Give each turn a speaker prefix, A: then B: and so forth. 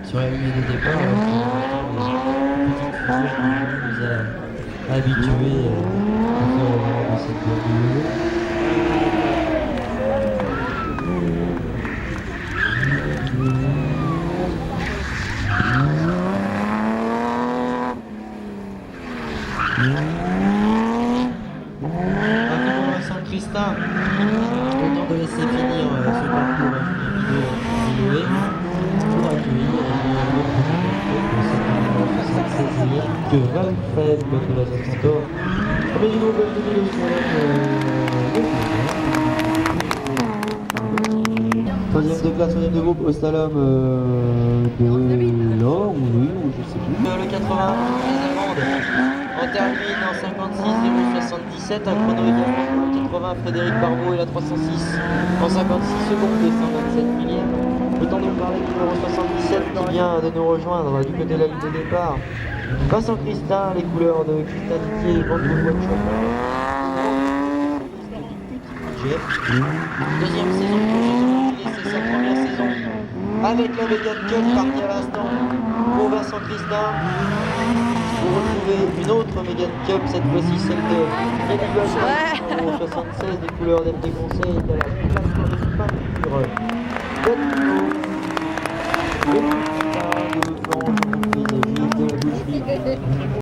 A: Sur la ligne de départ, petite figure qui nous a habitués à faire l'honneur de cette belle. Saint-Christin, content de laisser finir ce parcours vidéo pour accueillir que Valfred Nicolas Santor. Troisième de classe, troisième de groupe au slalom de l'or, oui, ou je sais plus. Le 81, les Allemandes. On termine en 56,077, un chrono également pour le 80, Frédéric Barbeau et la 306 en 56 secondes et 127 millièmes. Le temps de vous parler du numéro 77 qui vient de nous rejoindre du côté de la ligne de départ. Vincent Christin, les couleurs de Christin Didier et Ventoux Watchop. Deuxième saison pour Jésus, c'est sa première saison avec la Vegan Cup partie à l'instant pour Vincent Christin. Vous retrouvez une autre Mégane Cup, cette fois-ci celle de Yannick Goldman, numéro 76 des couleurs d'MT Conseil, de la plateforme de peinture. Le